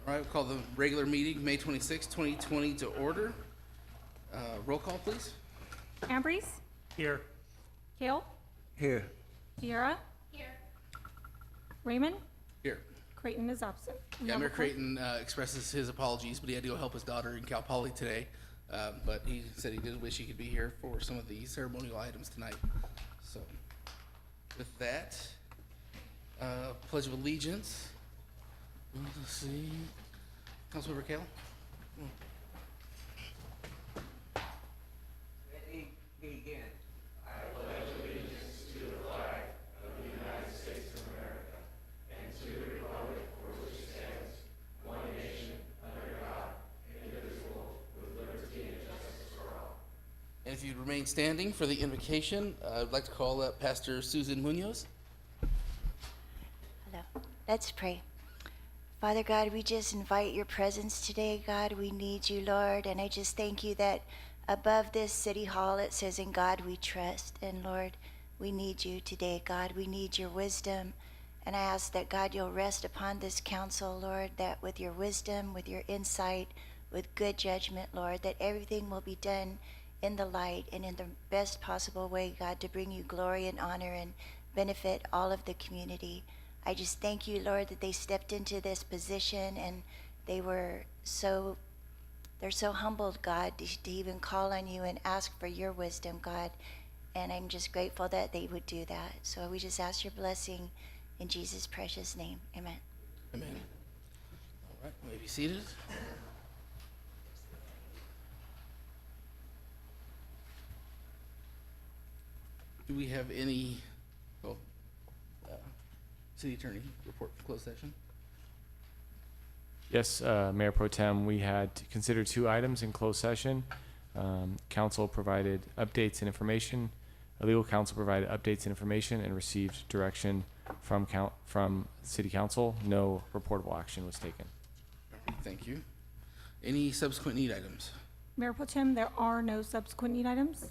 All right, we'll call the regular meeting, May 26, 2020 to order. Roll call, please. Ambrose? Here. Kale? Here. Sierra? Here. Raymond? Here. Creighton is absent. Yeah, Mayor Creighton expresses his apologies, but he had to go help his daughter in Cal Poly today. But he said he did wish he could be here for some of the ceremonial items tonight. So, with that, Pledge of Allegiance. Let's see. Councilmember Kale? Ready, begin. And if you'd remain standing for the invocation, I'd like to call up Pastor Susan Munoz. Hello. Let's pray. Father God, we just invite your presence today, God. We need you, Lord. And I just thank you that above this city hall it says, "In God we trust." And Lord, we need you today, God. We need your wisdom. And I ask that, God, you'll rest upon this council, Lord, that with your wisdom, with your insight, with good judgment, Lord, that everything will be done in the light and in the best possible way, God, to bring you glory and honor and benefit all of the community. I just thank you, Lord, that they stepped into this position and they're so humbled, God, to even call on you and ask for your wisdom, God. And I'm just grateful that they would do that. So we just ask your blessing in Jesus' precious name. Amen. Amen. All right, you may be seated. Do we have any, city attorney report for closed session? Yes, Mayor Pro Tem, we had to consider two items in closed session. Council provided updates and information. Legal counsel provided updates and information and received direction from City Council. No reportable action was taken. Thank you. Any subsequent need items? Mayor Pro Tem, there are no subsequent need items.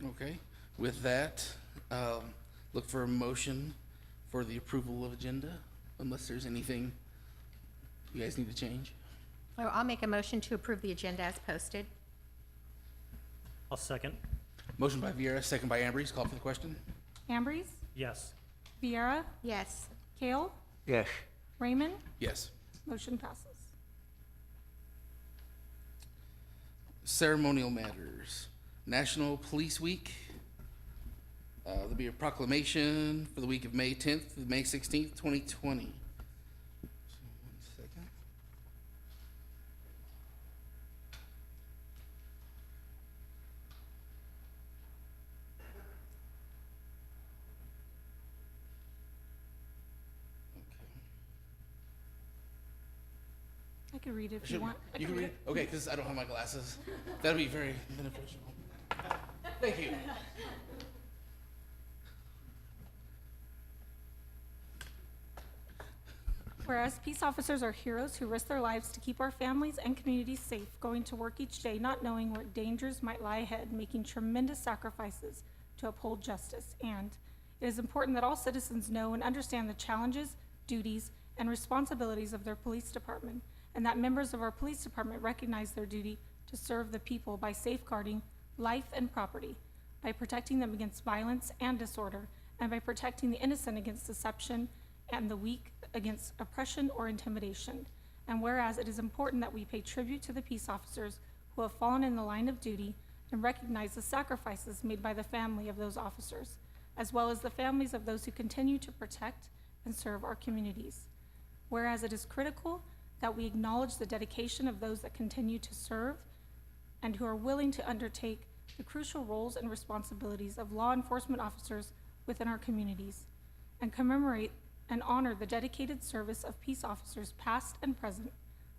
Okay. With that, look for a motion for the approval of agenda, unless there's anything you guys need to change. Well, I'll make a motion to approve the agenda as posted. I'll second. Motion by Vieira, second by Ambrose. Call for the question. Ambrose? Yes. Vieira? Yes. Kale? Yes. Raymond? Yes. Motion passes. Ceremonial matters. National Police Week. There'll be a proclamation for the week of May 10th to May 16th, 2020. So, 1 second. I could read it if you want. You can read it? Okay, because I don't have my glasses. That'll be very beneficial. Thank you. Whereas peace officers are heroes who risk their lives to keep our families and communities safe, going to work each day not knowing what dangers might lie ahead, making tremendous sacrifices to uphold justice. And it is important that all citizens know and understand the challenges, duties, and responsibilities of their police department, and that members of our police department recognize their duty to serve the people by safeguarding life and property, by protecting them against violence and disorder, and by protecting the innocent against deception and the weak against oppression or intimidation. And whereas it is important that we pay tribute to the peace officers who have fallen in the line of duty and recognize the sacrifices made by the family of those officers, as well as the families of those who continue to protect and serve our communities. Whereas it is critical that we acknowledge the dedication of those that continue to serve and who are willing to undertake the crucial roles and responsibilities of law enforcement officers within our communities, and commemorate and honor the dedicated service of peace officers past and present,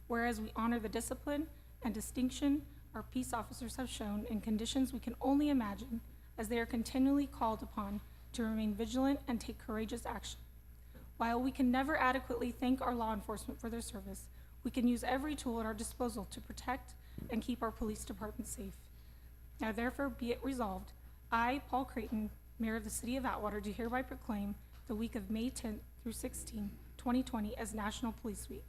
whereas we honor the discipline and distinction our peace officers have shown in conditions we can only imagine, as they are continually called upon to remain vigilant and take courageous action. While we can never adequately thank our law enforcement for their service, we can use every tool at our disposal to protect and keep our police department safe. Now therefore be it resolved, I, Paul Creighton, Mayor of the City of Atwater, do hereby proclaim the week of May 10th through 16th, 2020 as National Police Week.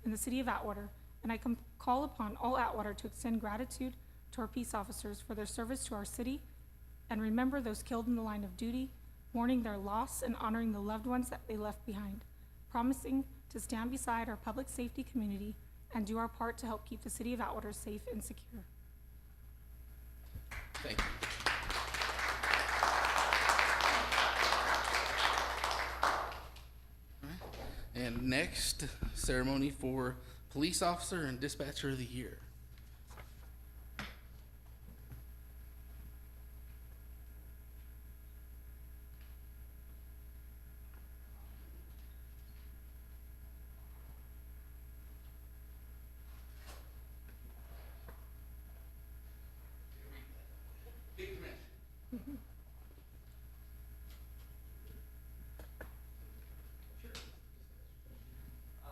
in the city of Atwater, and I call upon all Atwater to extend gratitude to our peace officers for their service to our city and remember those killed in the line of duty, mourning their loss and honoring the loved ones that they left behind, promising to stand beside our public safety community and do our part to help keep the city of Atwater safe and secure. Thank you. And next, ceremony for Police Officer and Dispatcher of the Year.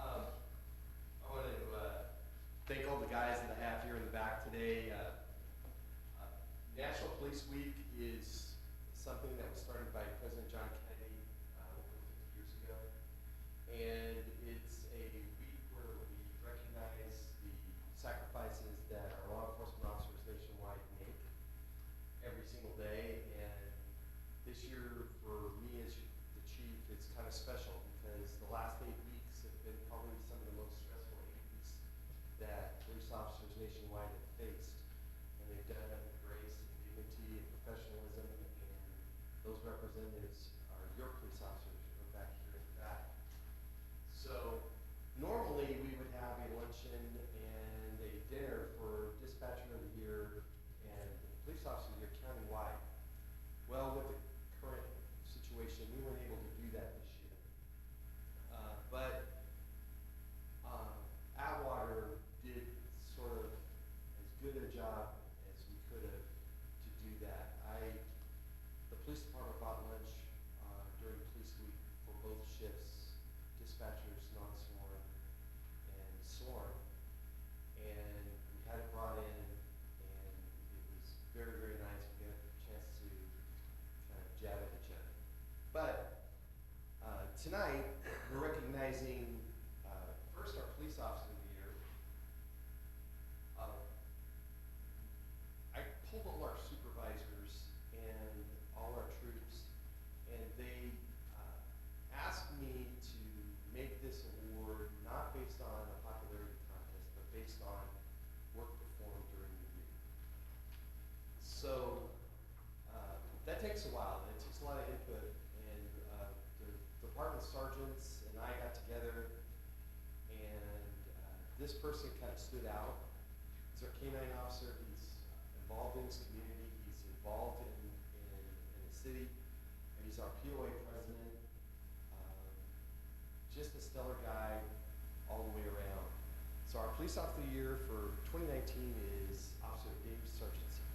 I want to thank all the guys that I have here in the back today. National Police Week is something that was started by President John Kennedy over 50 years ago. And it's a week where we recognize the sacrifices that our law enforcement officers nationwide make every single day. And this year, for me as the chief, it's kind of special because the last 8 weeks have been probably some of the most stressful 8 weeks that police officers nationwide have faced. And they've done it with grace and dignity and professionalism, and those representatives are your police officers who are back here in the back. So normally we would have a luncheon and a dinner for Dispatcher of the Year and Police Officer of the Year countywide. Well, with the current situation, we weren't able to do that this year. But Atwater did sort of as good a job as we could have to do that. The police department bought lunch during Police Week for both shifts, dispatchers, non-sworn, and sworn. And we had it brought in, and it was very, very nice. We got a chance to kind of jab at each other. But tonight, we're recognizing first our Police Officer of the Year. I pulled all our supervisors and all our troops, and they asked me to make this award not based on a popularity contest, but based on work performed during the year. So that takes a while, and it takes a lot of input, and the department sergeants and I got together, and this person kind of stood out. He's our K-9 officer. He's involved in his community. He's involved in the city, and he's our POA president. Just a stellar guy all the way around. So our Police Officer of the Year for 2019 is Officer Dave Sargentson.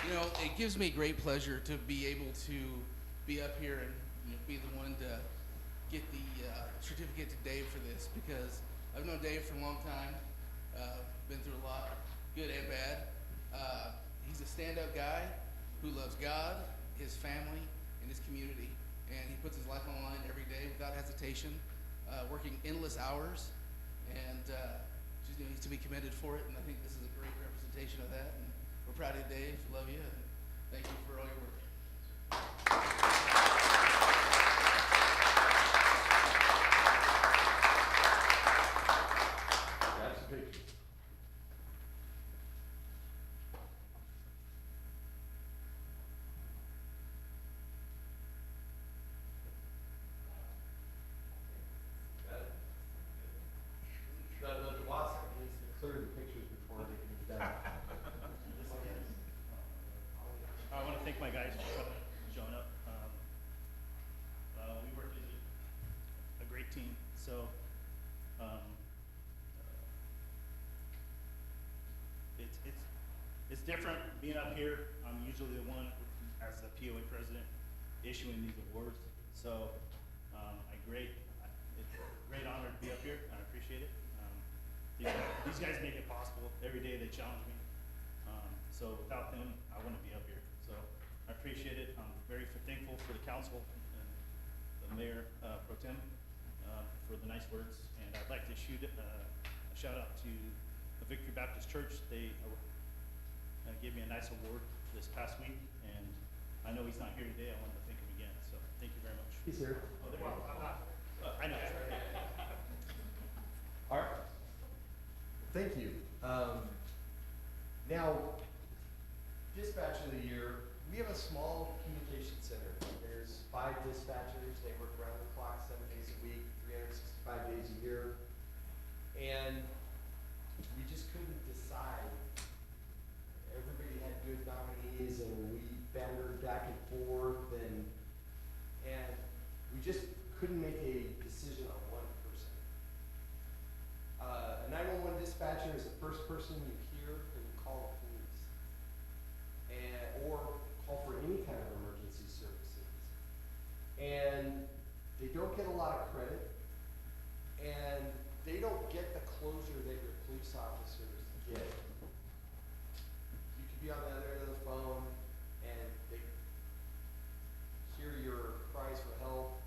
You know, it gives me great pleasure to be able to be up here and be the one to get the certificate to Dave for this, because I've known Dave for a long time, been through a lot, good and bad. He's a stand-up guy who loves God, his family, and his community, and he puts his life on the line every day without hesitation, working endless hours, and just, he's to be commended for it, and I think this is a great representation of that. And we're proud of you, Dave. Love you, and thank you for all your work. That's a picture. Got it? The boss needs to clear the pictures before they can be done. I want to thank my guys for showing up. We work as a great team, so it's different being up here. I'm usually the one as the POA president issuing these awards, so it's a great honor to be up here. I appreciate it. These guys make it possible every day. They challenge me, So without them, I wouldn't be up here. So I appreciate it. I'm very thankful for the council and the mayor, pro tem, for the nice words. And I'd like to shoot a shout out to the Victory Baptist Church. They gave me a nice award this past week, and I know he's not here today. I wanted to thank him again. So thank you very much. He's here. Oh, there you go. I know. All right. Thank you. Now, dispatch of the year, we have a small communication center. There's 5 dispatchers. They work around the clock 7 days a week, 365 days a year. And we just couldn't decide. Everybody had good nominees and we bantered back and forth and we just couldn't make a decision on one person. A 911 dispatcher is the first person you hear when you call the police, or call for any kind of emergency services. And they don't get a lot of credit, and they don't get the closure that your police officers get. You could be on the other end of the phone, and they hear your cries for help.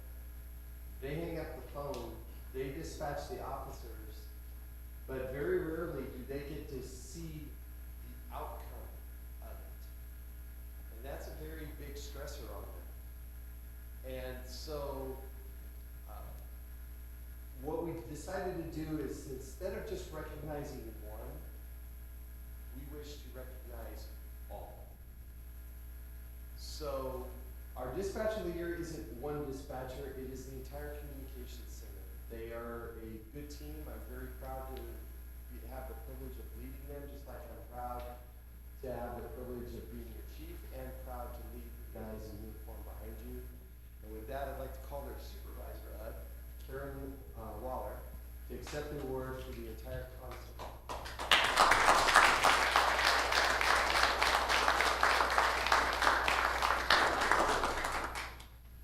They hang up the phone, they dispatch the officers, but very rarely do they get to see the outcome of it. And that's a very big stressor on them. And so, what we've decided to do is instead of just recognizing one, we wish to recognize all. So, our dispatch of the year isn't one dispatcher, it is the entire communications center. They are a good team. I'm very proud to have the privilege of leading them, just like I'm proud to have the privilege of being your chief and proud to lead the guys in uniform behind you. And with that, I'd like to call their supervisor up, Karen Waller, to accept the award for the entire constable.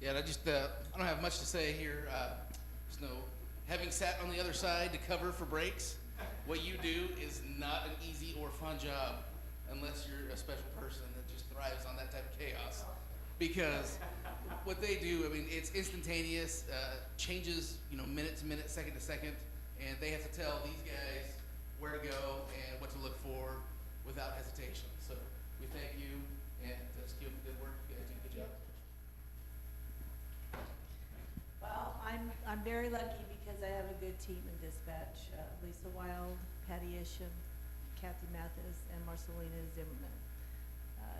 Yeah, and I don't have much to say here. Having sat on the other side to cover for breaks, what you do is not an easy or fun job unless you're a special person that just thrives on that type of chaos. Because what they do, I mean, it's instantaneous, changes, minute to minute, second to second, and they have to tell these guys where to go and what to look for without hesitation. So we thank you, and just keep up the good work. You guys do a good job. Well, I'm very lucky because I have a good team in dispatch. Lisa Wild, Patty Isham, Kathy Mathis, and Marcelina Zimmerman.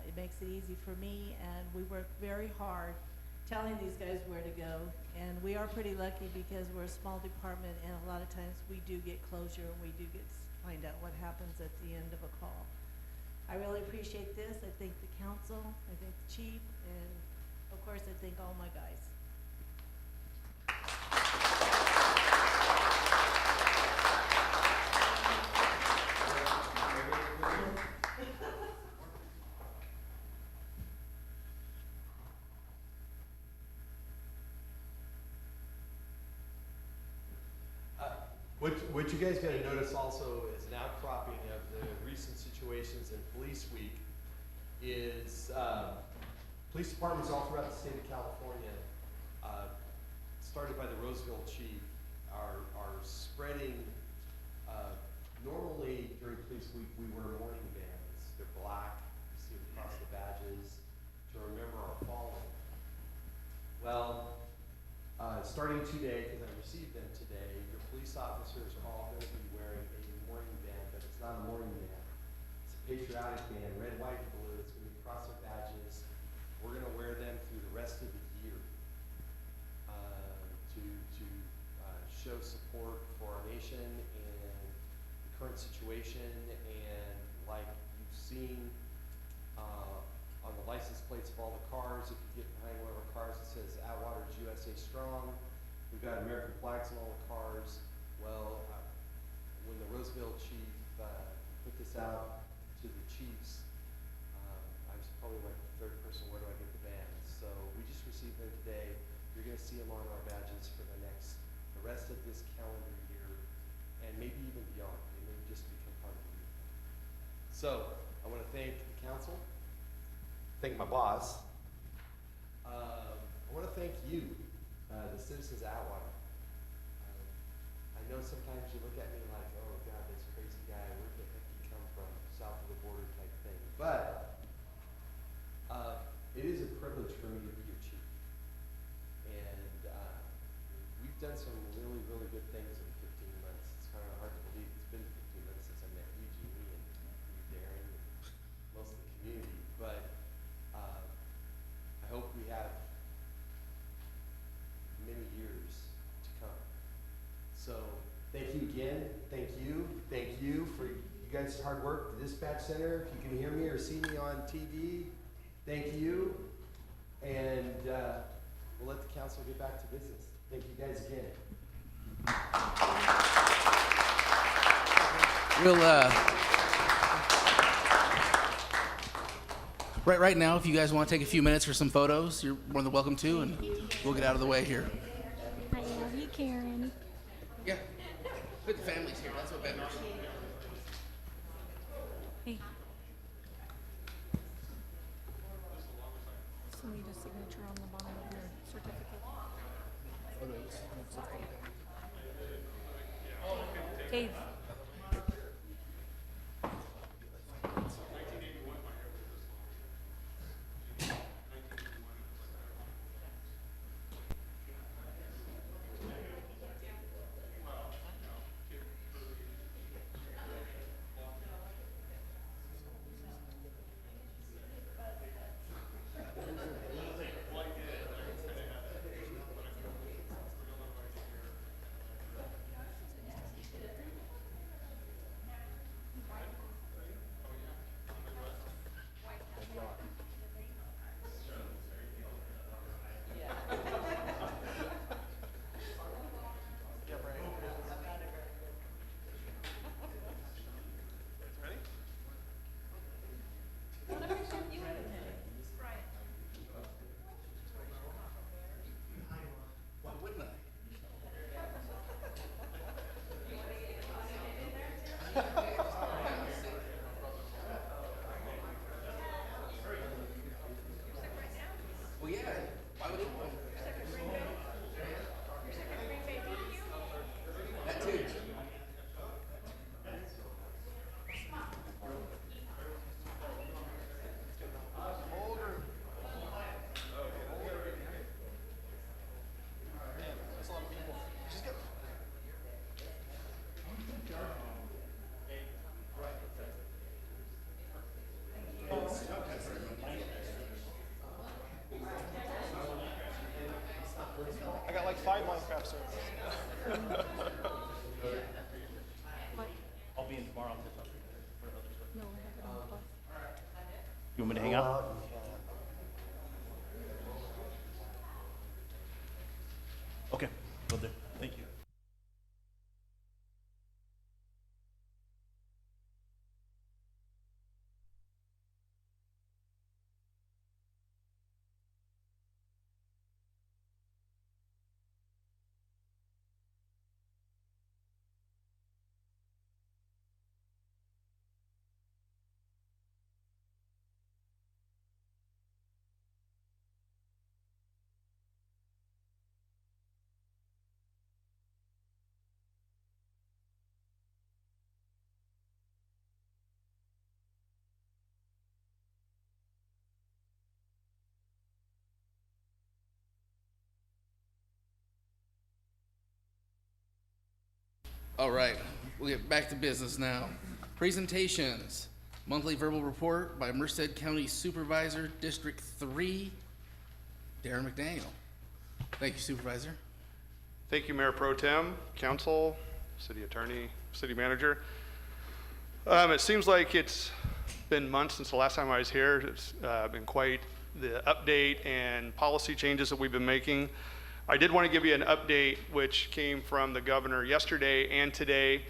It makes it easy for me, and we work very hard telling these guys where to go. And we are pretty lucky because we're a small department, and a lot of times we do get closure and we do find out what happens at the end of a call. I really appreciate this. I thank the council, I thank the chief, and of course I thank all my guys. What you guys gotta notice also is an outcropping of the recent situations in Police Week is, police departments all throughout the state of California, started by the Roseville chief, are spreading, normally during Police Week, we wear mourning bands. They're black, you see them across the badges, to remember our fallen. Well, starting today, because I received them today, your police officers are all going to be wearing a mourning band, but it's not a mourning band. It's a patriotic band, red, white, and blue. It's going to be across their badges. We're going to wear them through the rest of the year to show support for our nation and the current situation. And like you've seen on the license plates of all the cars, if you get behind one of our cars, it says Atwater USA Strong. We've got American flags on all the cars. Well, when the Roseville chief put this out to the chiefs, I was probably like the third person, where do I get the bands? So we just received them today. You're gonna see them on our badges for the rest of this calendar year, and maybe even beyond. They may just become part of the uniform. So, I want to thank the council, thank my boss. I want to thank you, the citizens of Atwater. I know sometimes you look at me like, oh God, this crazy guy, where the heck he come from, south of the border type thing. But it is a privilege for me to be your chief. And we've done some really, really good things in 15 months. It's kind of hard to believe it's been 15 months since I met you, Jeannie, and you, Darren, and most of the community. But I hope we have many years to come. So thank you again. Thank you for you guys' hard work. The dispatch center, if you can hear me or see me on TV, thank you. And we'll let the council get back to business. Thank you guys again. We'll, right now, if you guys want to take a few minutes for some photos, you're more than welcome to, and we'll get out of the way here. I love you, Karen. Yeah. Put the families here. That's what matters. Hey. Just need a signature on the bottom of your certificate. Dave. Why wouldn't I? Well, yeah. Why would anyone? That too. I got like 5 Minecraft servers. What? I'll be in tomorrow. No, I have it on the bus. You want me to hang out? Okay, will do. Thank you. All right, we'll get back to business now. Presentations. Monthly verbal report by Merced County Supervisor, District 3, Darren McDaniel. Thank you, Supervisor. Thank you, Mayor Pro Tem, Council, City Attorney, City Manager. It seems like it's been months since the last time I was here. It's been quite the update and policy changes that we've been making. I did want to give you an update which came from the governor yesterday and today.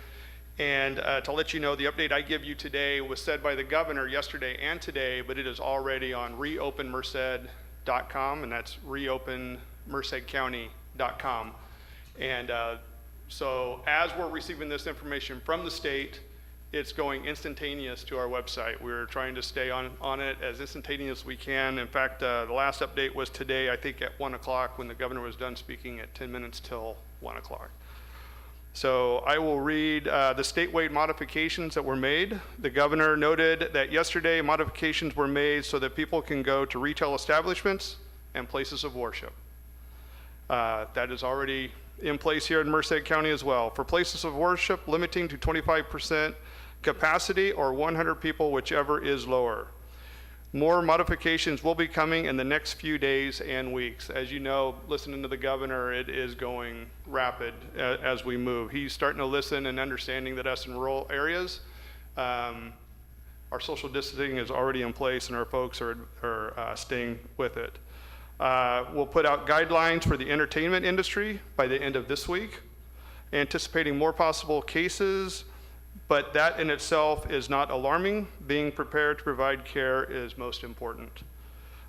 And to let you know, the update I give you today was said by the governor yesterday and today, but it is already on reopenmerced.com, and that's reopenmercedcounty.com. And so as we're receiving this information from the state it's going instantaneous to our website. We're trying to stay on it as instantaneous as we can. In fact, the last update was today, I think at 1 o'clock, when the governor was done speaking at 10 minutes till 1 o'clock. So I will read the statewide modifications that were made. The governor noted that yesterday modifications were made so that people can go to retail establishments and places of worship. That is already in place here in Merced County as well. For places of worship, limiting to 25% capacity or 100 people, whichever is lower. More modifications will be coming in the next few days and weeks. As you know, listening to the governor, it is going rapid as we move. He's starting to listen and understanding that us in rural areas, our social distancing is already in place and our folks are staying with it. We'll put out guidelines for the entertainment industry by the end of this week, anticipating more possible cases, but that in itself is not alarming. Being prepared to provide care is most important.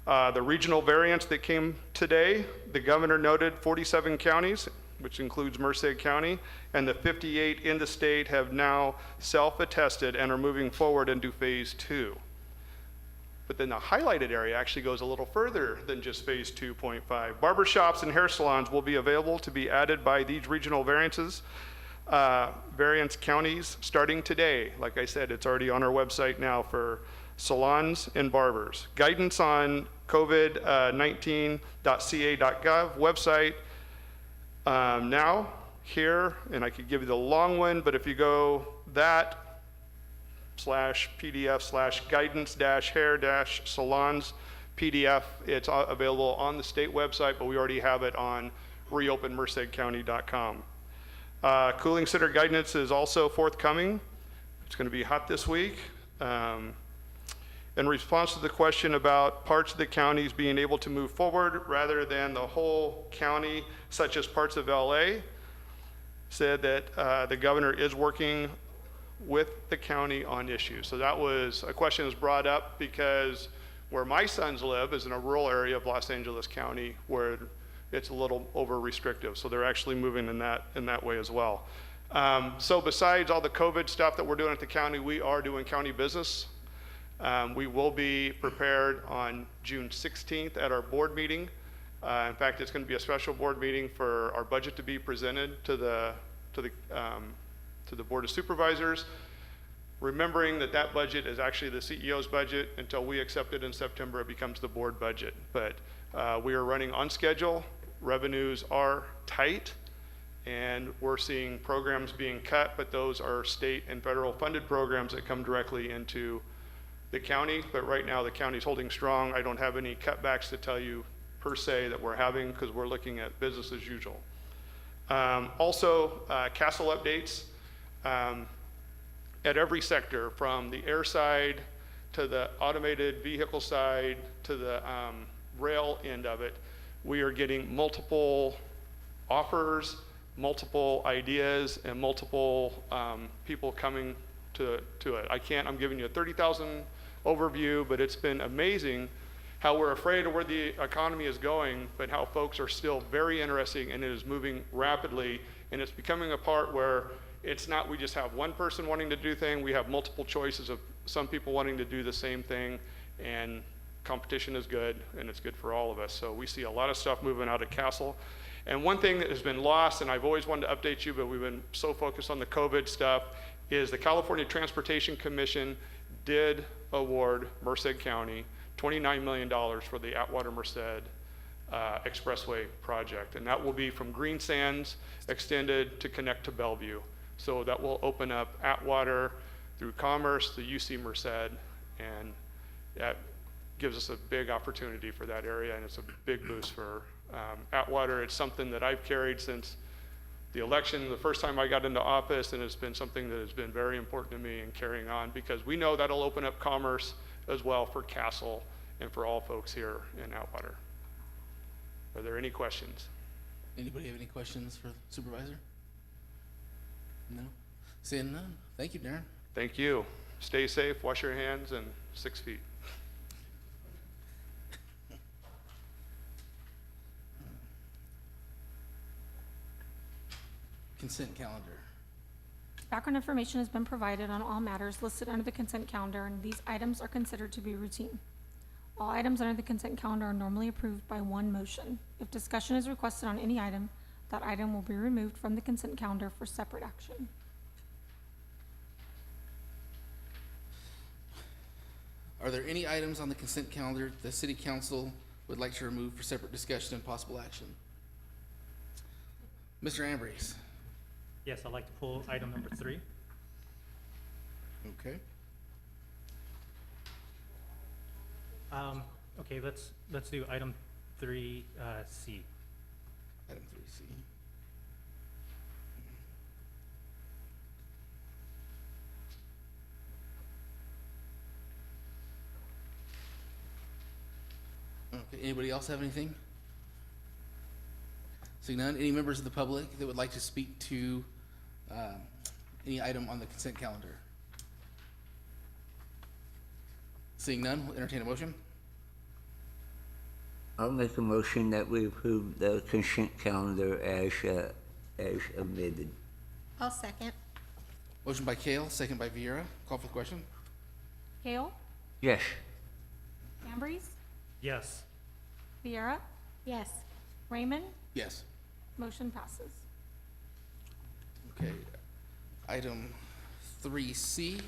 The regional variants that came today, the governor noted 47 counties, which includes Merced County, and the 58 in the state have now self-attested and are moving forward into phase 2. But then the highlighted area actually goes a little further than just phase 2.5. Barbershops and hair salons will be available to be added by these regional variance counties starting today. Like I said, it's already on our website now for salons and barbers. Guidance on COVID-19.ca.gov website now here, and I could give you the long one, but if you go that /PDF/guidance-hair-salons PDF, it's available on the state website, but we already have it on reopenmercedcounty.com. Cooling center guidance is also forthcoming. It's going to be hot this week. In response to the question about parts of the counties being able to move forward rather than the whole county, such as parts of LA, said that the governor is working with the county on issues. So that was a question that was brought up because where my sons live is in a rural area of Los Angeles County where it's a little over restrictive. So they're actually moving in that way as well. So besides all the COVID stuff that we're doing at the county, we are doing county business. We will be prepared on June 16th at our board meeting. In fact, it's going to be a special board meeting for our budget to be presented to the Board of Supervisors, remembering that that budget is actually the CEO's budget. Until we accept it in September, it becomes the board budget. But we are running on schedule. Revenues are tight, and we're seeing programs being cut, but those are state and federal funded programs that come directly into the county. But right now, the county's holding strong. I don't have any cutbacks to tell you per se that we're having because we're looking at business as usual. Also, castle updates. At every sector, from the air side to the automated vehicle side to the rail end of it, we are getting multiple offers, multiple ideas, and multiple people coming to it. I'm giving you a 30,000 overview, but it's been amazing how we're afraid of where the economy is going, but how folks are still very interested, and it is moving rapidly, and it's becoming a part where it's not we just have one person wanting to do thing, we have multiple choices of some people wanting to do the same thing, and competition is good, and it's good for all of us. So we see a lot of stuff moving out at Castle. And one thing that has been lost, and I've always wanted to update you, but we've been so focused on the COVID stuff, is the California Transportation Commission did award Merced County $29 million for the Atwater Merced Expressway project. And that will be from Green Sands extended to connect to Bellevue. So that will open up Atwater through Commerce, the UC Merced, and that gives us a big opportunity for that area, and it's a big boost for Atwater. It's something that I've carried since the election, the first time I got into office, and it's been something that has been very important to me in carrying on because we know that'll open up commerce as well for Castle and for all folks here in Atwater. Are there any questions? Anybody have any questions for the supervisor? No? Seeing none. Thank you, Darren. Thank you. Stay safe, wash your hands, and 6 feet. Consent calendar. Background information has been provided on all matters listed under the consent calendar, and these items are considered to be routine. All items under the consent calendar are normally approved by one motion. If discussion is requested on any item, that item will be removed from the consent calendar for separate action. Are there any items on the consent calendar the city council would like to remove for separate discussion and possible action? Mr. Ambrose? Yes, I'd like to pull item number 3. Okay. Okay, let's do item 3C. Item 3C. Okay, anybody else have anything? Seeing none, any members of the public that would like to speak to any item on the consent calendar? Seeing none, we'll entertain a motion. I'll make a motion that we approve the consent calendar as amended. I'll second. Motion by Kale, second by Viera. Call for the question. Kale? Yes. Ambrose? Yes. Viera? Yes. Raymond? Yes. Motion passes. Okay. Item 3C.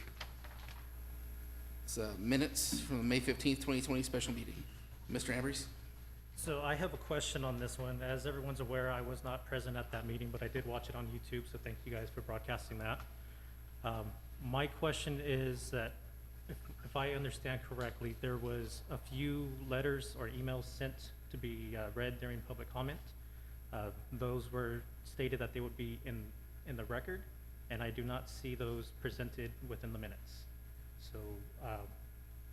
It's minutes from the May 15th, 2020 special meeting. Mr. Ambrose? So I have a question on this one. As everyone's aware, I was not present at that meeting, but I did watch it on YouTube, so thank you guys for broadcasting that. My question is that if I understand correctly, there was a few letters or emails sent to be read during public comment. Those were stated that they would be in the record, and I do not see those presented within the minutes. So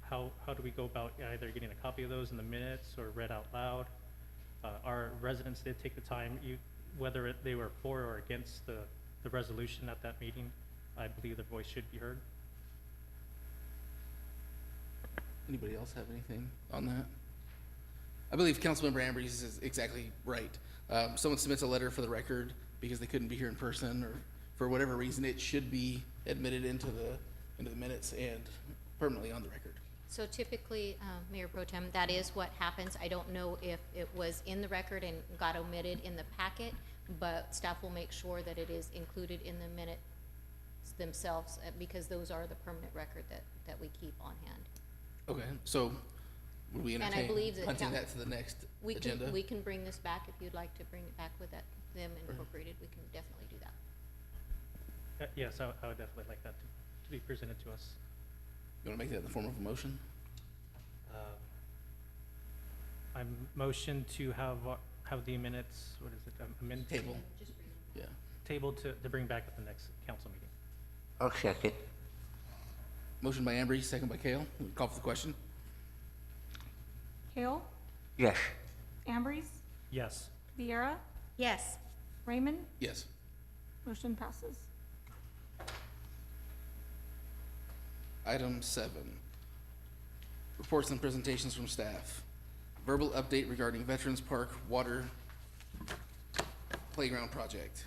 how do we go about either getting a copy of those in the minutes or read out loud? Our residents did take the time, whether they were for or against the resolution at that meeting, I believe their voice should be heard. Anybody else have anything on that? I believe Councilmember Ambrose is exactly right. Someone submits a letter for the record because they couldn't be here in person, or for whatever reason, it should be admitted into the minutes and permanently on the record. So typically, Mayor Pro Tem, that is what happens. I don't know if it was in the record and got omitted in the packet, but staff will make sure that it is included in the minutes themselves, because those are the permanent record that we keep on hand. Okay, so would we And I entertain believe that punting Coun- that to the next We agenda? can bring this back if you'd like to bring it back with them incorporated. We can definitely do that. Yes, I would definitely like that to be presented to us. You want to make that in the form of a motion? I motion to have the minutes, what is it, amended? Table. Yeah. Table to bring back at the next council meeting. I'll second. Motion by Ambrose, second by Kale. Call for the question. Kale? Yes. Ambrose? Yes. Viera? Yes. Raymond? Yes. Motion passes. Item 7. Reports and presentations from staff. Verbal update regarding Veterans Park Water Playground Project.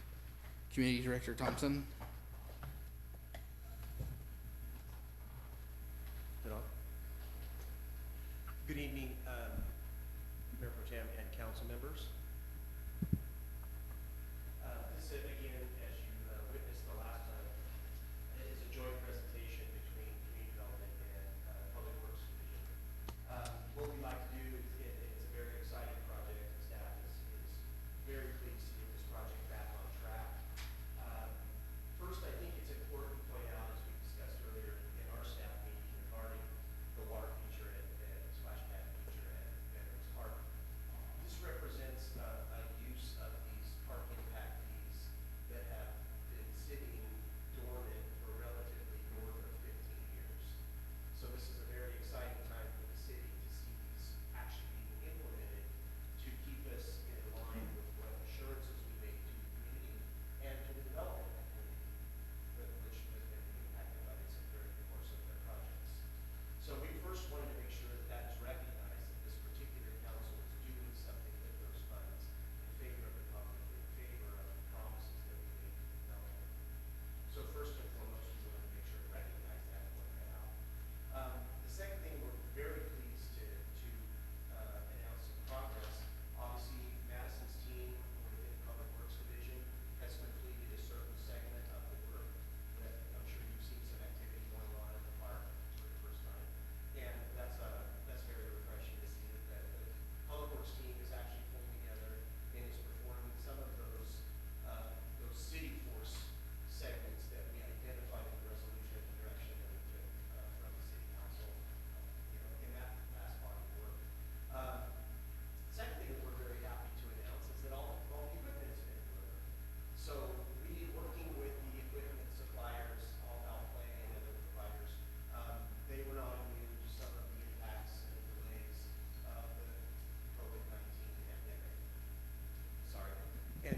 Community Director Thompson. Good evening, Mayor Pro Tem and council members. This, again, as you witnessed the last time, is a joint presentation between Community Development and Public Works Division. What we'd like to do is, it's a very exciting project, and staff is very pleased to get this project back on track. First, I think it's important to point out, as we discussed earlier in our staff meeting regarding the water feature and splash pad feature.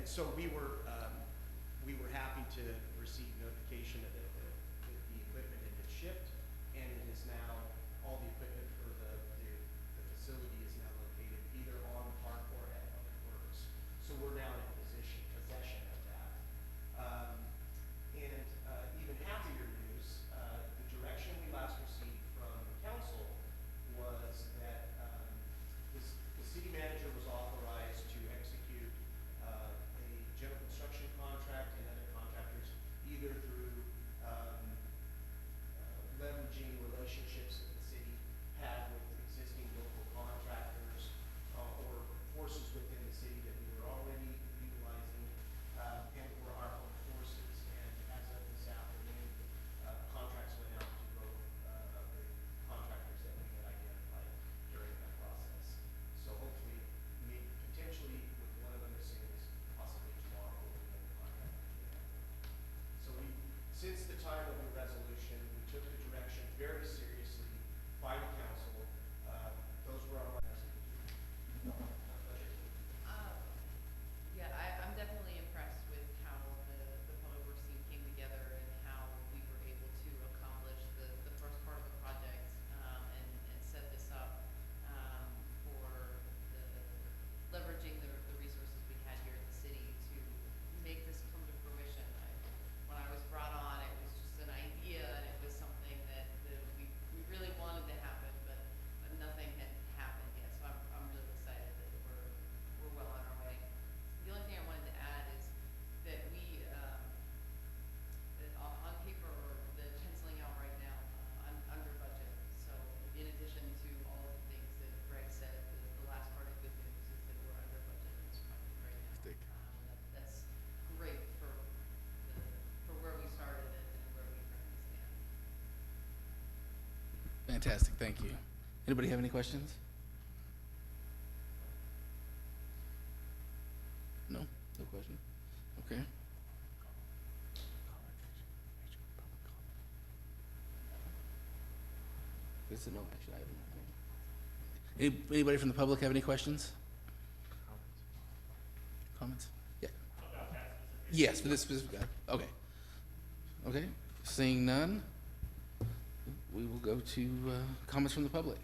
so we were happy to receive notification that the equipment had been shipped, and it is now, all the equipment for the facility is now located either on the park or at Public Works. So we're now in possession of that. And even happier news, the direction we last received from the council was that the city manager was authorized to execute a general construction contract and other contractors, either through leveraging relationships that the city had with existing local contractors or forces within the city that we were already utilizing, and or our own forces. And as of this afternoon, contracts went out to both of the contractors that we had identified during that process. So hopefully, maybe potentially with one of them as soon as possibly tomorrow, we'll be able to contract with them. So we, since the time of the resolution, we took the direction very seriously by the council. Those were our last. Yeah, I'm definitely impressed with how the public works team came together and how we were able to accomplish the first part of the project, and set this up, for leveraging the resources we had here at the city to make this come to fruition. When I was brought on, it was just an idea, and it was something that we really wanted to happen, but nothing had happened yet. So I'm really excited that we're well on our way. The only thing I wanted to add is that we, that on paper, the penciling out right now, under budget. So in addition to all of the things that Greg said, the last part of good news is that we're under budget in this project right now. That's great for where we started and where we currently stand. Fantastic, thank you. Anybody have any questions? No? No question? Okay. This is a no action item. Anybody from the public have any questions? Comments? Yeah. Yes, for this specific guy. Okay. Okay, seeing none, we will go to comments from the public.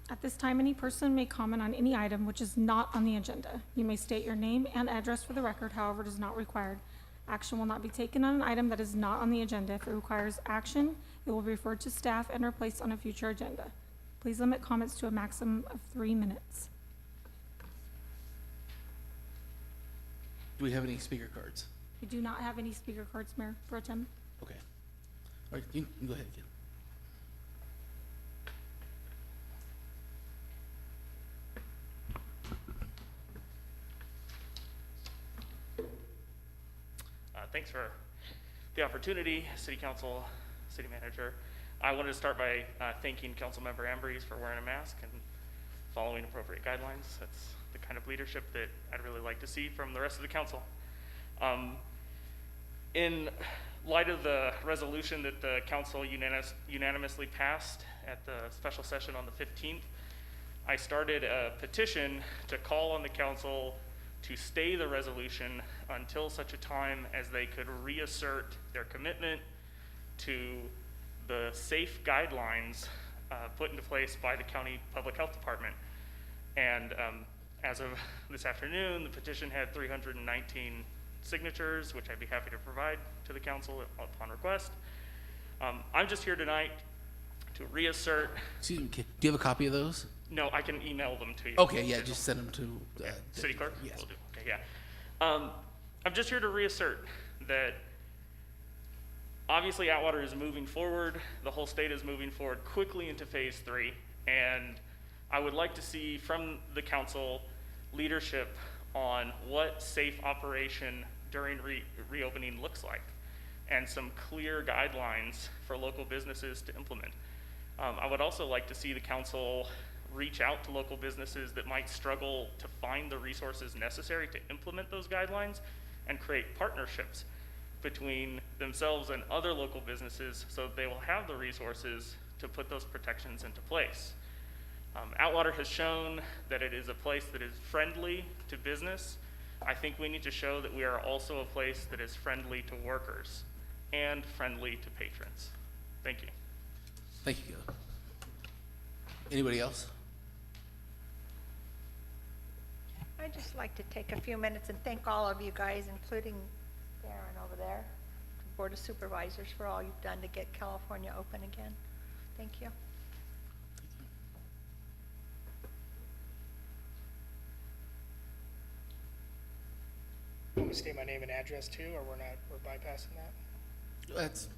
At this time, any person may comment on any item which is not on the agenda. You may state your name and address for the record, however, it is not required. Action will not be taken on an item that is not on the agenda. If it requires action, it will be referred to staff and or placed on a future agenda. Please limit comments to a maximum of 3 minutes. Do we have any speaker cards? We do not have any speaker cards, Mayor Pro Tem. Okay. All right, you can go ahead again. Thanks for the opportunity, City Council, City Manager. I wanted to start by thanking Councilmember Ambrose for wearing a mask and following appropriate guidelines. That's the kind of leadership that I'd really like to see from the rest of the council. In light of the resolution that the council unanimously passed at the special session on the 15th, I started a petition to call on the council to stay the resolution until such a time as they could reassert their commitment to the safe guidelines put into place by the county public health department. And as of this afternoon, the petition had 319 signatures, which I'd be happy to provide to the council upon request. I'm just here tonight to reassert. Excuse me, do you have a copy of those? No, I can email them to you. Okay, yeah, just send them to Okay. City clerk? Yes. Will do. Okay, yeah. I'm just here to reassert that obviously Atwater is moving forward. The whole state is moving forward quickly into phase 3. And I would like to see from the council leadership on what safe operation during reopening looks like and some clear guidelines for local businesses to implement. I would also like to see the council reach out to local businesses that might struggle to find the resources necessary to implement those guidelines and create partnerships between themselves and other local businesses so that they will have the resources to put those protections into place. Atwater has shown that it is a place that is friendly to business, I think we need to show that we are also a place that is friendly to workers and friendly to patrons. Thank you. Thank you, Caleb. Anybody else? I'd just like to take a few minutes and thank all of you guys, including Darren over there, Board of Supervisors, for all you've done to get California open again. Thank you. Want me to state my name and address too, or we're bypassing that? That's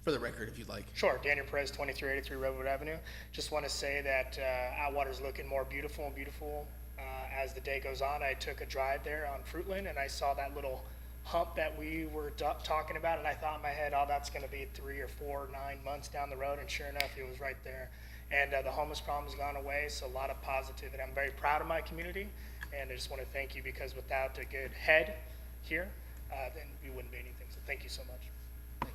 for the record, if you'd like. Sure, Daniel Perez, 2383 Redwood Avenue. Just want to say that Atwater's looking more beautiful and beautiful as the day goes on. I took a drive there on Fruitland and I saw that little hump that we were talking about, and I thought in my head, oh, that's going to be 3 or 4, 9 months down the road, and sure enough, it was right there. And the homeless problem has gone away, so a lot of positivity. I'm very proud of my community, and I just want to thank you, because without a good head here, then we wouldn't be anything. So thank you so much.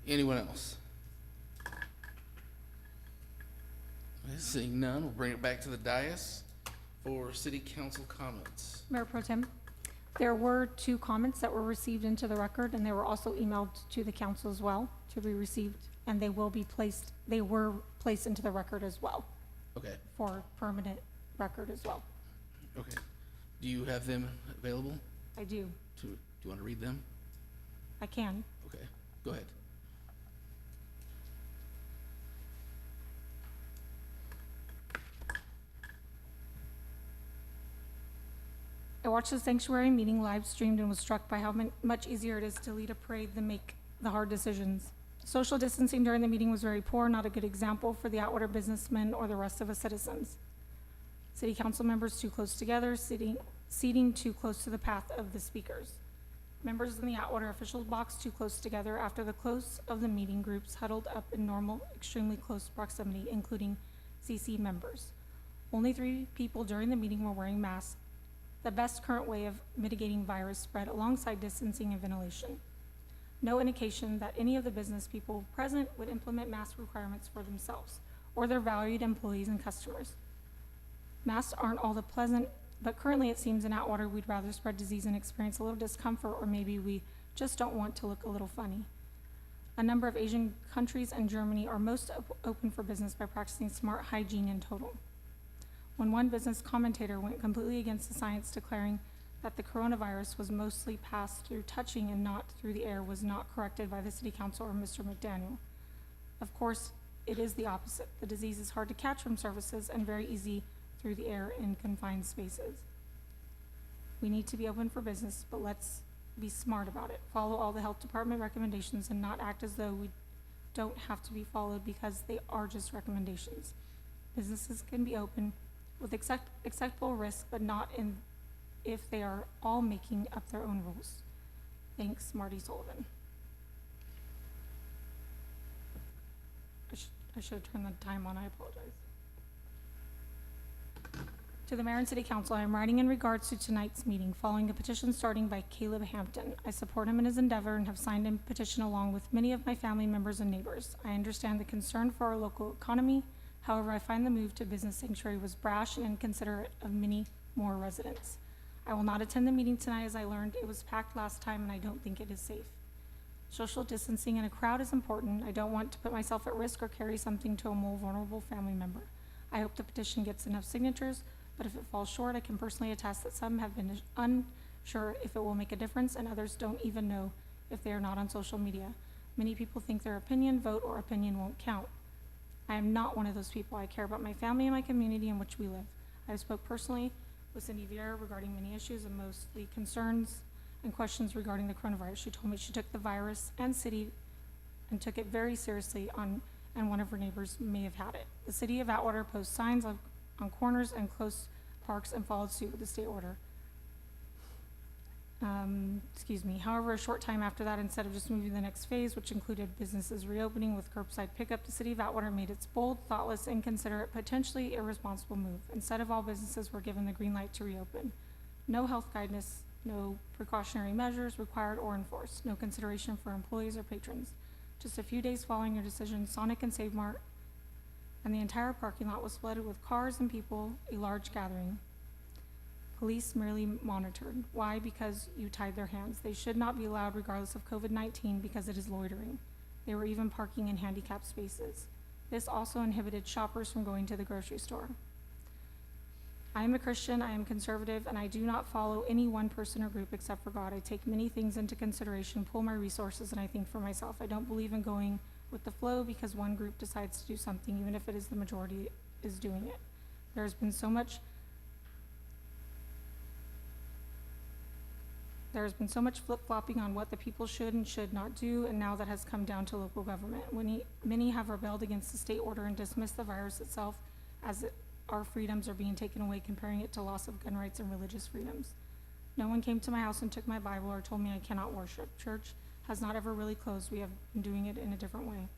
Anyone else? Seeing none, we'll bring it back to the dais for city council comments. Mayor Pro Tem, there were 2 comments that were received into the record, and they were also emailed to the council as well to be received, and they were placed into the record as well Okay, for permanent record as well. okay. Do you have them available? I do. Do you want to read them? I can. Okay, go ahead. I watched the sanctuary meeting live streamed and was struck by how much easier it is to lead a parade than make the hard decisions. Social distancing during the meeting was very poor, not a good example for the Atwater businessmen or the rest of us citizens. City council members too close together, seating too close to the path of the speakers. Members in the Atwater officials box too close together after the close of the meeting, groups huddled up in normal, extremely close proximity, including CC members. Only 3 people during the meeting were wearing masks, the best current way of mitigating virus spread alongside distancing and ventilation. No indication that any of the business people present would implement mask requirements for themselves or their valued employees and customers. Masks aren't all that pleasant, but currently it seems in Atwater we'd rather spread disease and experience a little discomfort, or maybe we just don't want to look a little funny. A number of Asian countries and Germany are most open for business by practicing smart hygiene in total. When one business commentator went completely against the science, declaring that the coronavirus was mostly passed through touching and not through the air, was not corrected by the city council or Mr. McDaniel. Of course, it is the opposite. The disease is hard to catch from surfaces and very easy through the air in confined spaces. We need to be open for business, but let's be smart about it. Follow all the health department recommendations and not act as though we don't have to be followed, because they are just recommendations. Businesses can be open with acceptable risk, but not if they are all making up their own rules. Thanks, Marty Sullivan. I should have turned the time on, I apologize. To the Mayor and City Council, I am writing in regards to tonight's meeting, following a petition starting by Caleb Hampton. I support him in his endeavor and have signed a petition along with many of my family members and neighbors. I understand the concern for our local economy. However, I find the move to business sanctuary was brash and inconsiderate of many more residents. I will not attend the meeting tonight, as I learned it was packed last time and I don't think it is safe. Social distancing in a crowd is important. I don't want to put myself at risk or carry something to a more vulnerable family member. I hope the petition gets enough signatures, but if it falls short, I can personally attest that some have been unsure if it will make a difference, and others don't even know if they are not on social media. Many people think their opinion, vote, or opinion won't count. I am not one of those people. I care about my family and my community in which we live. I have spoke personally with Cindy Vieira regarding many issues, and mostly concerns and questions regarding the coronavirus. She told me she took the virus and city and took it very seriously, and one of her neighbors may have had it. The city of Atwater posted signs on corners and closed parks and followed suit with the state order. However, a short time after that, instead of just moving to the next phase, which included businesses reopening with curbside pickup, the city of Atwater made its bold, thoughtless, inconsiderate, potentially irresponsible move. Instead of all businesses were given the green light to reopen. No health guidance, no precautionary measures required or enforced, no consideration for employees or patrons. Just a few days following your decision, Sonic and Save Mart and the entire parking lot was flooded with cars and people, a large gathering. Police merely monitored. Why? Because you tied their hands. They should not be allowed regardless of COVID-19 because it is loitering. They were even parking in handicapped spaces. This also inhibited shoppers from going to the grocery store. I am a Christian, I am conservative, and I do not follow any one person or group except for God. I take many things into consideration, pull my resources, and I think for myself. I don't believe in going with the flow because one group decides to do something, even if it is the majority is doing it. There's been so much flip-flopping on what the people should and should not do, and now that has come down to local government. Many have rebelled against the state order and dismissed the virus itself as our freedoms are being taken away, comparing it to loss of gun rights and religious freedoms. No one came to my house and took my Bible or told me I cannot worship. Church has not ever really closed. We have been doing it in a different way.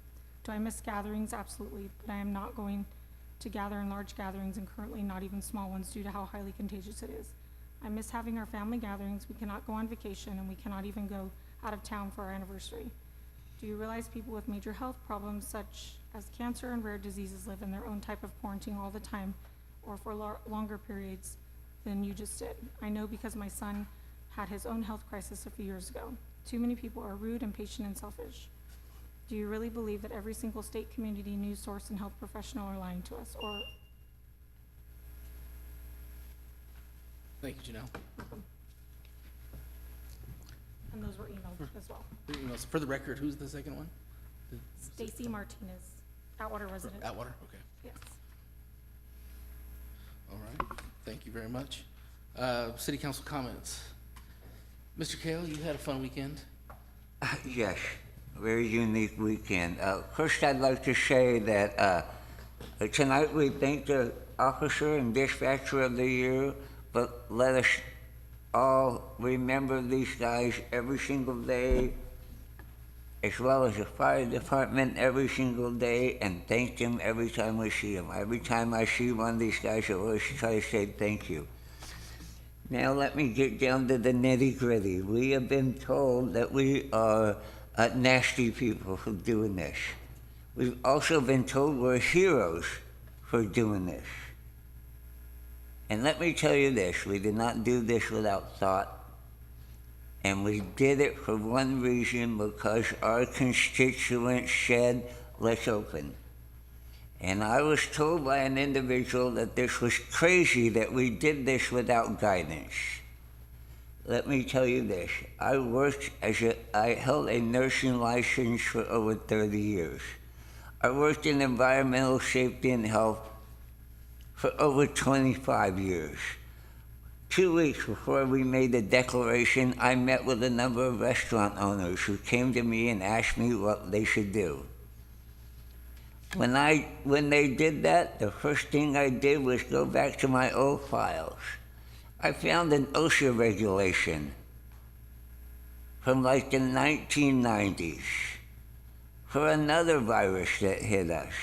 Do I miss gatherings? Absolutely, but I am not going to gather in large gatherings, and currently not even small ones, due to how highly contagious it is. I miss having our family gatherings. We cannot go on vacation, and we cannot even go out of town for our anniversary. Do you realize people with major health problems such as cancer and rare diseases live in their own type of quarantine all the time, or for longer periods than you just did? I know because my son had his own health crisis a few years ago. Too many people are rude, impatient, and selfish. Do you really believe that every single state, community, news source, and health professional are lying to us? Or Thank you, Janelle. and those were emailed as well. Your emails. For the record, who's the second one? Stacy Martinez, Atwater resident. Atwater, okay. Yes. All right, thank you very much. City council comments. Mr. Kale, you had a fun weekend. Yes, a very unique weekend. First, I'd like to say that tonight we thank the Officer and Dispatcher of the Year, but let us all remember these guys every single day, as well as the fire department every single day, and thank them every time we see them. Every time I see one of these guys, I always try to say thank you. Now let me get down to the nitty-gritty. We have been told that we are nasty people for doing this. We've also been told we're heroes for doing this. And let me tell you this, we did not do this without thought. And we did it for one reason, because our constituents said, let's open. And I was told by an individual that this was crazy that we did this without guidance. Let me tell you this, I held a nursing license for over 30 years. I worked in environmental safety and health for over 25 years. 2 weeks before we made the declaration, I met with a number of restaurant owners who came to me and asked me what they should do. When they did that, the first thing I did was go back to my old files. I found an OSHA regulation from like the 1990s for another virus that hit us.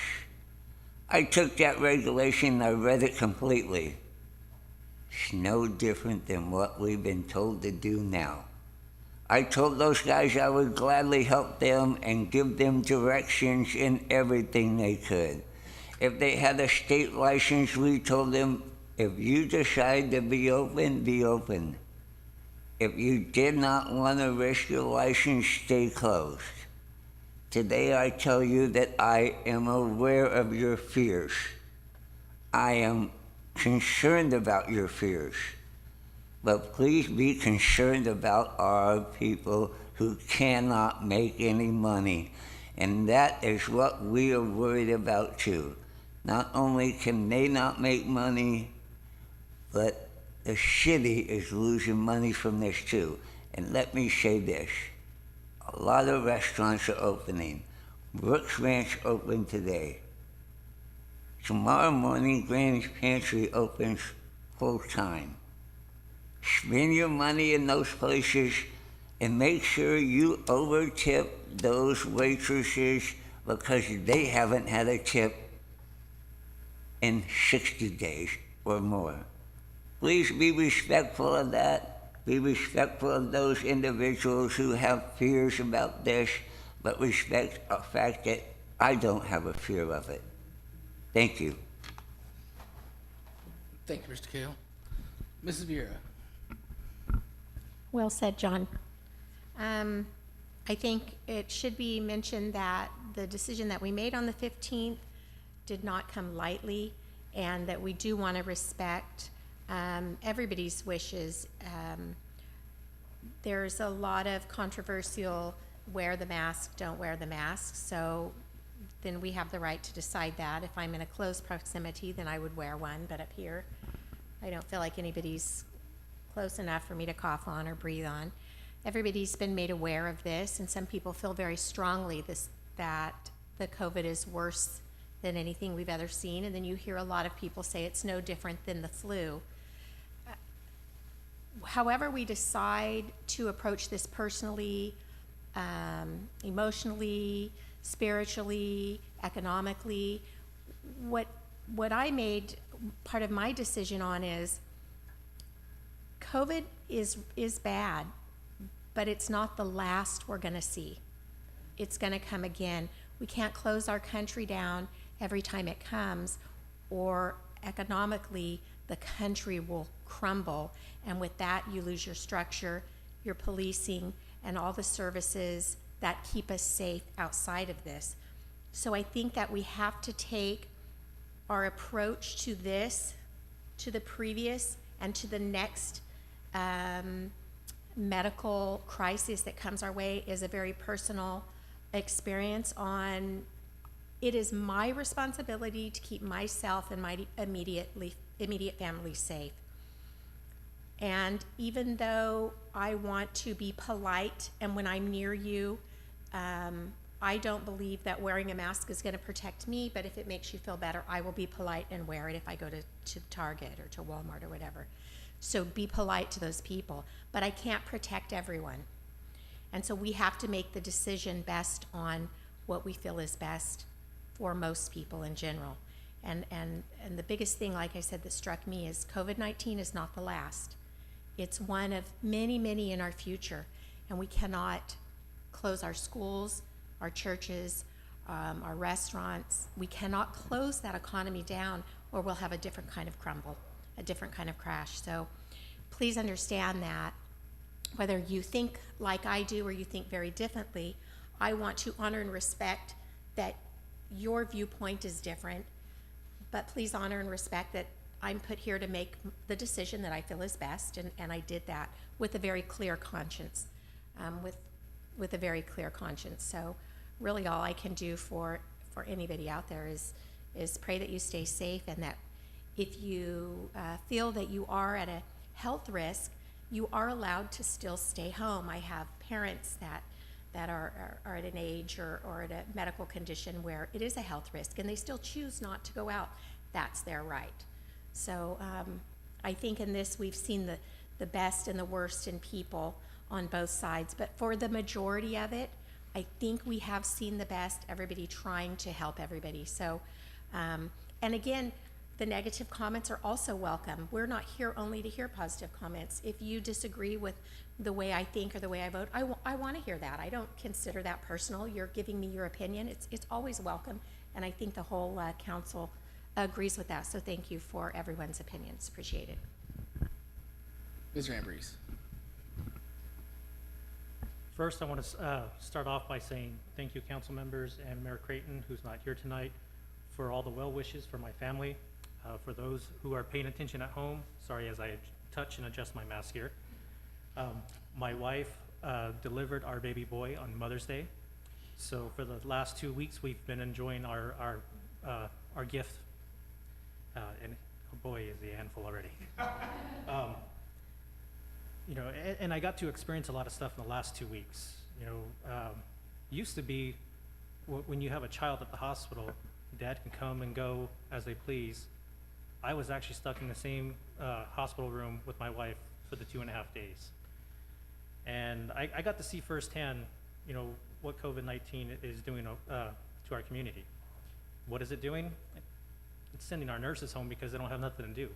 I took that regulation and I read it completely. It's no different than what we've been told to do now. I told those guys I would gladly help them and give them directions in everything they could. If they had a state license, we told them, if you decide to be open, be open. If you did not want to risk your license, stay closed. Today I tell you that I am aware of your fears. I am concerned about your fears. But please be concerned about our people who cannot make any money. And that is what we are worried about too. Not only can they not make money, but the city is losing money from this too. And let me say this, a lot of restaurants are opening. Brooks Ranch opened today. Tomorrow morning, Granny's Pantry opens full time. Spend your money in those places and make sure you over-tip those waitresses, because they haven't had a tip in 60 days or more. Please be respectful of that. Be respectful of those individuals who have fears about this, but respect the fact that I don't have a fear of it. Thank you. Thank you, Mr. Kale. Mrs. Vieira. Well said, John. I think it should be mentioned that the decision that we made on the 15th did not come lightly, and that we do want to respect everybody's wishes. There's a lot of controversial wear the mask, don't wear the mask, so then we have the right to decide that. If I'm in a close proximity, then I would wear one, but up here, I don't feel like anybody's close enough for me to cough on or breathe on. Everybody's been made aware of this, and some people feel very strongly that the COVID is worse than anything we've ever seen, and then you hear a lot of people say it's no different than the flu. However we decide to approach this personally, emotionally, spiritually, economically, what I made part of my decision on is COVID is bad, but it's not the last we're gonna see. It's gonna come again. We can't close our country down every time it comes, or economically the country will crumble, and with that you lose your structure, your policing, and all the services that keep us safe outside of this. So I think that we have to take our approach to this, to the previous, and to the next medical crisis that comes our way is a very personal experience on, it is my responsibility to keep myself and my immediate family safe. And even though I want to be polite, and when I'm near you, I don't believe that wearing a mask is going to protect me, but if it makes you feel better, I will be polite and wear it if I go to Target or to Walmart or whatever. So be polite to those people, but I can't protect everyone. And so we have to make the decision based on what we feel is best for most people in general. And the biggest thing, like I said, that struck me is COVID-19 is not the last. It's one of many, many in our future, and we cannot close our schools, our churches, our restaurants. We cannot close that economy down, or we'll have a different kind of crumble, a different kind of crash. So please understand that whether you think like I do or you think very differently, I want to honor and respect that your viewpoint is different, but please honor and respect that I'm put here to make the decision that I feel is best, and I did that with a very clear conscience, with a very clear conscience. So really all I can do for anybody out there is pray that you stay safe, and that if you feel that you are at a health risk, you are allowed to still stay home. I have parents that are at an age or at a medical condition where it is a health risk, and they still choose not to go out. That's their right. So I think in this we've seen the best and the worst in people on both sides, but for the majority of it, I think we have seen the best, everybody trying to help everybody. So, and again, the negative comments are also welcome. We're not here only to hear positive comments. If you disagree with the way I think or the way I vote, I want to hear that. I don't consider that personal. You're giving me your opinion. It's always welcome, and I think the whole council agrees with that. So thank you for everyone's opinions. Appreciate it. Ms. Rambrese. First, I want to start off by saying thank you, council members, and Mayor Creighton, who's not here tonight, for all the well wishes for my family. For those who are paying attention at home, sorry as I touch and adjust my mask here. My wife delivered our baby boy on Mother's Day. So for the last 2 weeks, we've been enjoying our gift. And oh boy, is he a handful already. You know, and I got to experience a lot of stuff in the last 2 weeks. You know, used to be when you have a child at the hospital, dad can come and go as they please. I was actually stuck in the same hospital room with my wife for the 2.5 days. And I got to see firsthand, you know, what COVID-19 is doing to our community. What is it doing? It's sending our nurses home because they don't have nothing to do.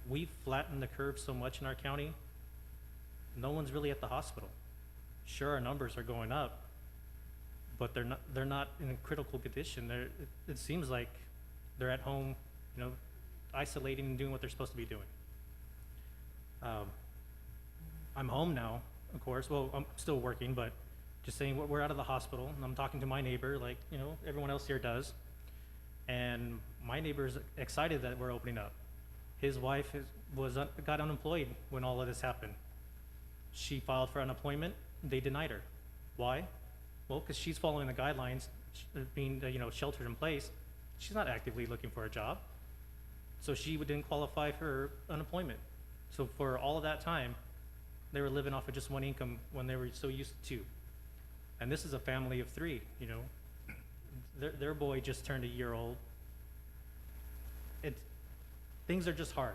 We've flattened the curve so much in our county, no one's really at the hospital. Sure, our numbers are going up, but they're not in a critical condition. It seems like They're at home, isolating and doing what they're supposed to be doing. I'm home now, of course. Well, I'm still working, but just saying we're out of the hospital, and I'm talking to my neighbor like, everyone else here does. And my neighbor's excited that we're opening up. His wife got unemployed when all of this happened. She filed for unemployment. They denied her. Why? Well, because she's following the guidelines, being sheltered in place. She's not actively looking for a job, so she didn't qualify for unemployment. So for all of that time, they were living off of just one income when they were so used to two. And this is a family of three. Their boy just turned a year old. Things are just hard.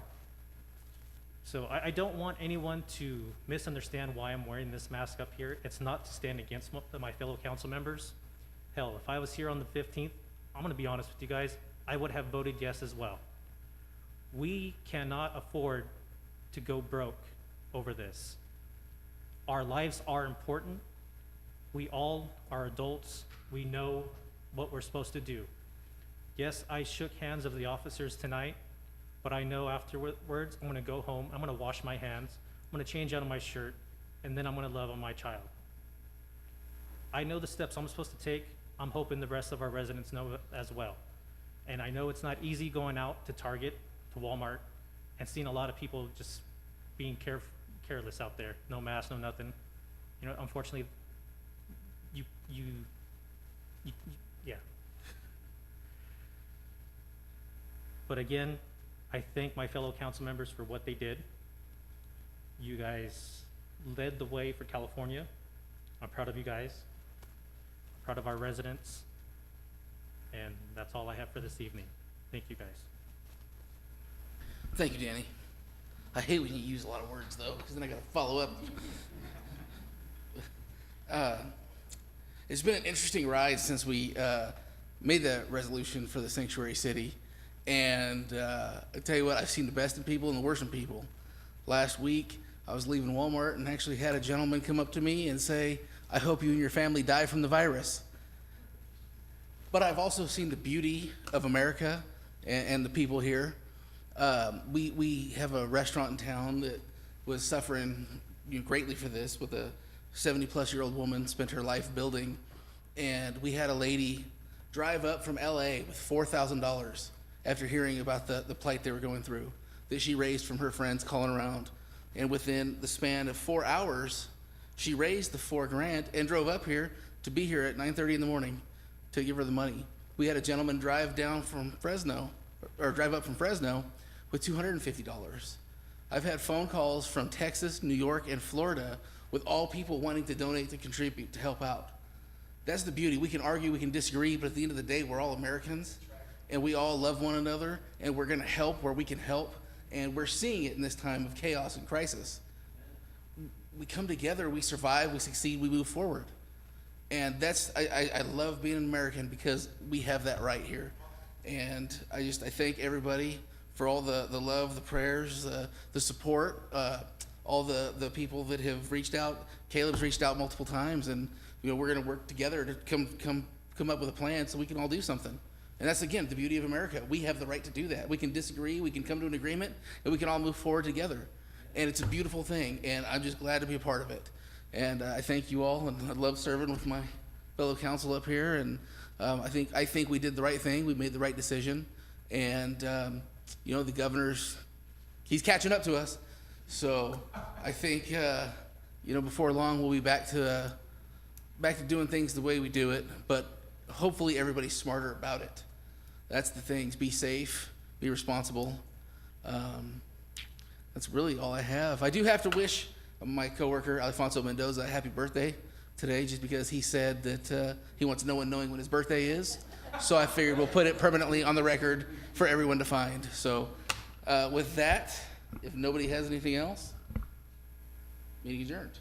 So I don't want anyone to misunderstand why I'm wearing this mask up here. It's not to stand against my fellow council members. Hell, if I was here on the 15th, I'm gonna be honest with you guys, I would have voted yes as well. We cannot afford to go broke over this. Our lives are important. We all are adults. We know what we're supposed to do. Yes, I shook hands of the officers tonight, but I know afterwards I'm gonna go home, I'm gonna wash my hands, I'm gonna change out of my shirt, and then I'm gonna love on my child. I know the steps I'm supposed to take. I'm hoping the rest of our residents know as well. And I know it's not easy going out to Target, to Walmart, and seeing a lot of people just being careless out there. No mask, no nothing. Unfortunately, yeah. But again, I thank my fellow council members for what they did. You guys led the way for California. I'm proud of you guys. Proud of our residents. And that's all I have for this evening. Thank you, guys. Thank you, Danny. I hate when you use a lot of words, though, because then I got to follow up. It's been an interesting ride since we made the resolution for the sanctuary city. And I tell you what, I've seen the best in people and the worst in people. Last week, I was leaving Walmart and actually had a gentleman come up to me and say, "I hope you and your family die from the virus." But I've also seen the beauty of America and the people here. We have a restaurant in town that was suffering greatly for this, with a 70-plus-year-old woman spent her life building. And we had a lady drive up from LA with $4,000 after hearing about the plight they were going through, that she raised from her friends calling around. And within the span of 4 hours, she raised the $4,000 and drove up here to be here at 9:30 in the morning to give her the money. We had a gentleman drive up from Fresno with $250. I've had phone calls from Texas, New York, and Florida with all people wanting to donate, to contribute, to help out. That's the beauty. We can argue, we can disagree, but at the end of the day, we're all Americans, and we all love one another, and we're gonna help where we can help, and we're seeing it in this time of chaos and crisis. We come together, we survive, we succeed, we move forward. And I love being an American because we have that right here. And I thank everybody for all the love, the prayers, the support, all the people that have reached out. Caleb's reached out multiple times, and we're gonna work together to come up with a plan so we can all do something. And that's, again, the beauty of America. We have the right to do that. We can disagree, we can come to an agreement, and we can all move forward together. And it's a beautiful thing, and I'm just glad to be a part of it. And I thank you all, and I love serving with my fellow council up here. And I think we did the right thing. We made the right decision. And the governor's, he's catching up to us. So I think before long we'll be back to doing things the way we do it. But hopefully everybody's smarter about it. That's the things. Be safe. Be responsible. That's really all I have. I do have to wish my coworker Alfonso Mendoza a happy birthday today, just because he said that he wants no one knowing when his birthday is. So I figured we'll put it permanently on the record for everyone to find. So with that, if nobody has anything else, meeting adjourned.